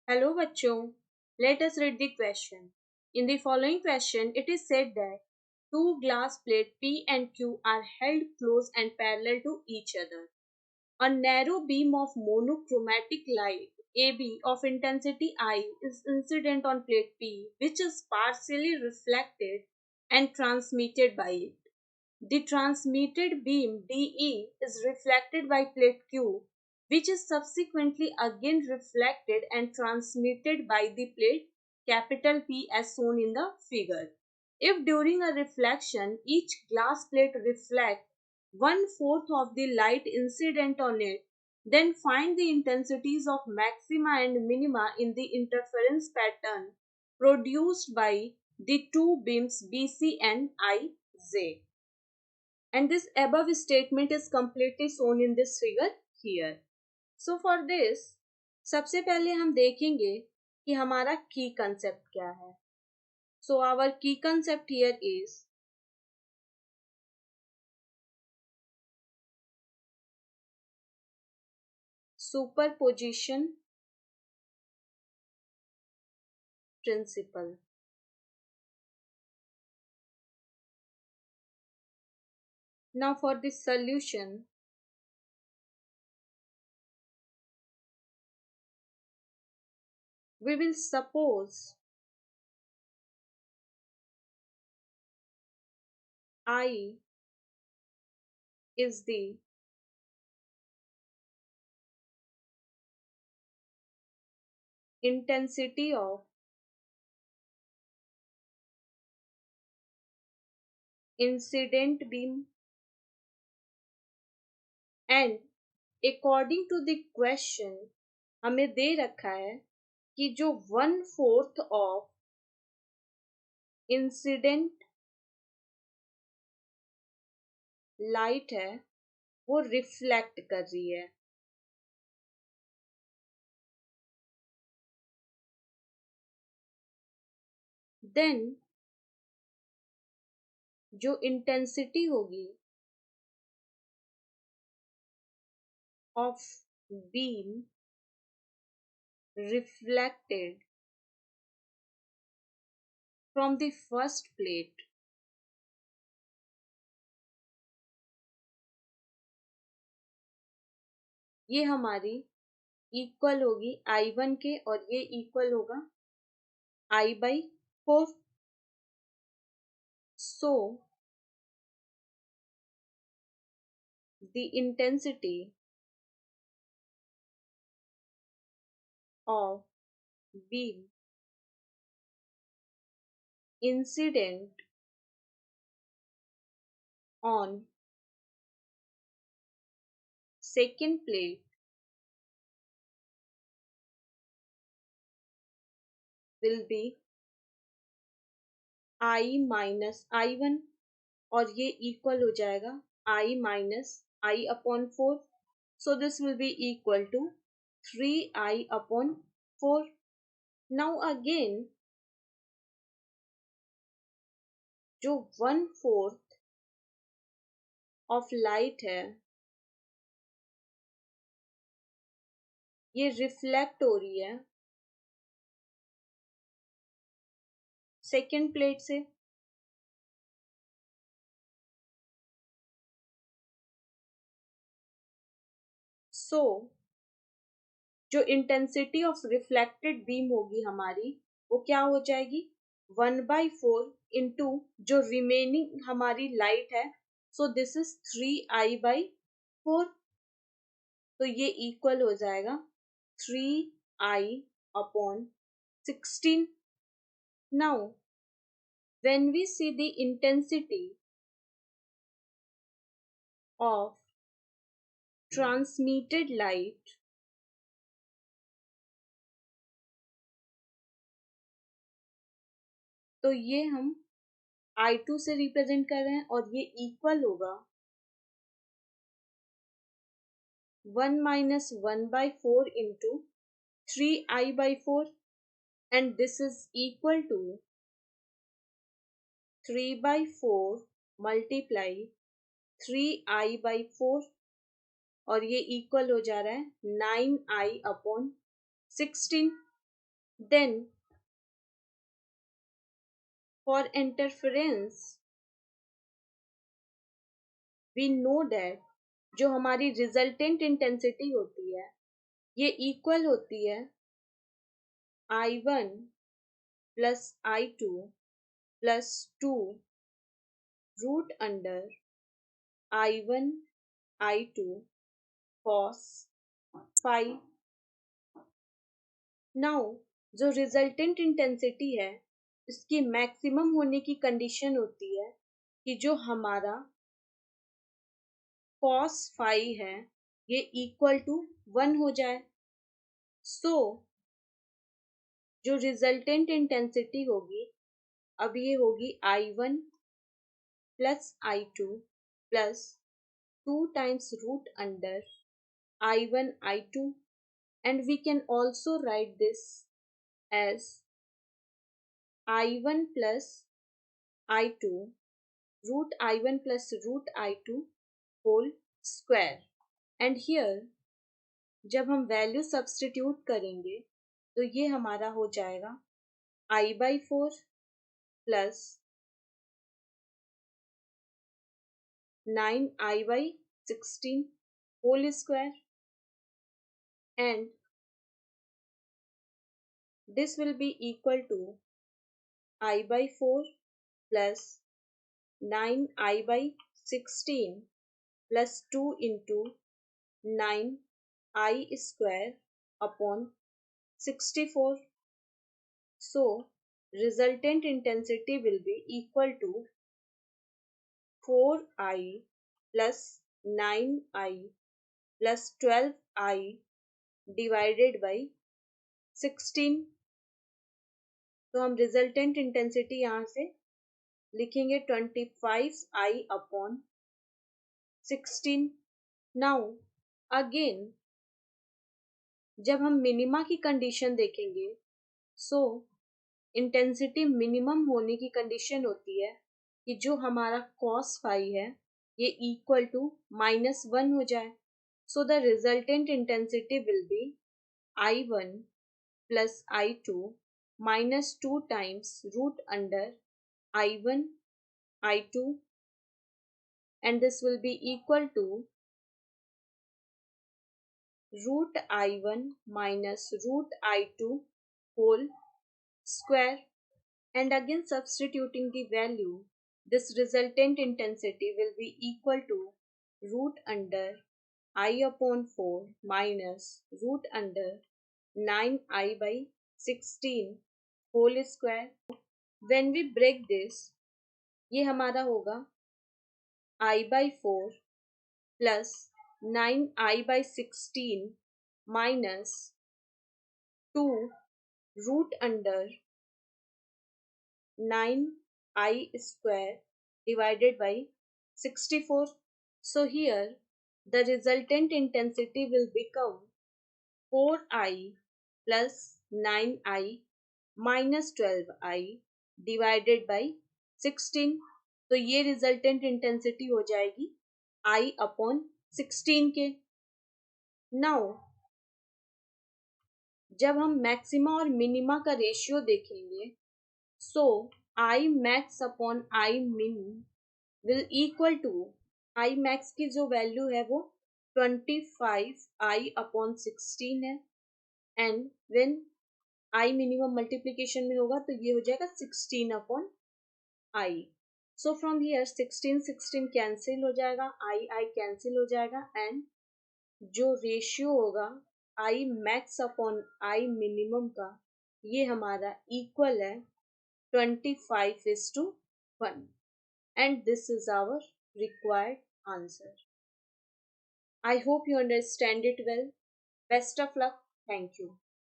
Hello बच्चों, let us read the question. In the following question, it is said that two glass plates P and Q are held close and parallel to each other. A narrow beam of monochromatic light AB of intensity I is incident on plate P, which is partially reflected and transmitted by it. The transmitted beam DE is reflected by plate Q, which is subsequently again reflected and transmitted by the plate capital P as shown in the figure. If during a reflection each glass plate reflects one-fourth of the light incident on it, then find the intensities of maxima and minima in the interference pattern produced by the two beams BC and IJ. And this above statement is completely shown in this figure here. So for this सबसे पहले हम देखेंगे कि हमारा की concept क्या है. So our key concept here is superposition principle. Now for this solution, we will suppose I is the intensity of incident beam, and according to the question हमें दे रखा है कि जो 1/4 ऑफ इंसिडेंट लाइट है वो reflect कर रही है. देन जो इंटेंसिटी होगी of beam reflected from the first plate ये हमारी इक्वल होगी I1 के और ये इक्वल होगा I/4. So the intensity of beam incident on second plate will be I minus I1 और ये इक्वल हो जाएगा I minus I/4. So this will be equal to 3I/4. Now again जो 1/4 ऑफ लाइट है ये reflect हो रही है सेकेंड प्लेट से. सो जो इंटेंसिटी ऑफ रिफ्लेक्टेड बीम होगी हमारी वो क्या हो जाएगी 1/4 इंटू जो रिमेनिंग हमारी लाइट है. So this is 3I/4. तो ये इक्वल हो जाएगा 3I/16. Now when we see the intensity of transmitted light, तो ये हम I2 से रिप्रेजेंट कर रहे हैं और ये इक्वल होगा 1 minus 1/4 into 3I/4, and this is equal to 3/4 multiply 3I/4 और ये इक्वल हो जा रहा है 9I/16. Then for interference we know that जो हमारी रिजल्टेंट इंटेंसिटी होती है ये इक्वल होती है I1 plus I2 plus 2 root under I1 I2 cos phi. Now जो रिजल्टेंट इंटेंसिटी है इसकी मैक्सिमम होने की कंडीशन होती है कि जो हमारा cos phi है ये इक्वल टू 1 हो जाए. सो जो रिजल्टेंट इंटेंसिटी होगी अब ये होगी I1 plus I2 plus 2 times root under I1 I2, and we can also write this as I1 plus I2 root I1 plus root I2 whole square. And here जब हम value substitute करेंगे तो ये हमारा हो जाएगा I/4 plus 9I/16 whole square, and this will be equal to I/4 plus 9I/16 plus 2 into 9I square upon 64. So resultant intensity will be equal to 4I plus 9I plus 12I divided by 16. तो हम resultant intensity यहाँ से लिखेंगे 25I upon 16. Now again जब हम minima की condition देखेंगे सो intensity minimum होने की कंडीशन होती है कि जो हमारा cos फाई है ये इक्वल टू -1 हो जाए. So the resultant intensity will be I1 plus I2 -2 times root under I1 I2, and this will be equal to root I1 minus root I2 whole square. And again substituting the value, this resultant intensity will be equal to root under I upon 4 minus root under 9I/16 whole square. When we break this ये हमारा होगा I/4 plus 9I/16 minus 2 root under 9I square divided by 64. So here the resultant intensity will become 4I plus 9I minus 12I divided by 16. तो ये resultant intensity हो जाएगी I upon 16 के. Now जब हम मैक्सिमा और मिनिमा का ratio देखेंगे सो I max upon I min will equal to I max की जो वैल्यू है वो 25I upon 16 है, and when I minimum multiplication में होगा तो ये हो जाएगा 16 upon I. So from here 16 cancel हो जाएगा, I कैंसिल हो जाएगा, एंड जो रेशियो होगा I max upon I minimum का ये हमारा इक्वल है 25:1, and this is our required answer. I hope you understand it well. Best of luck. Thank you.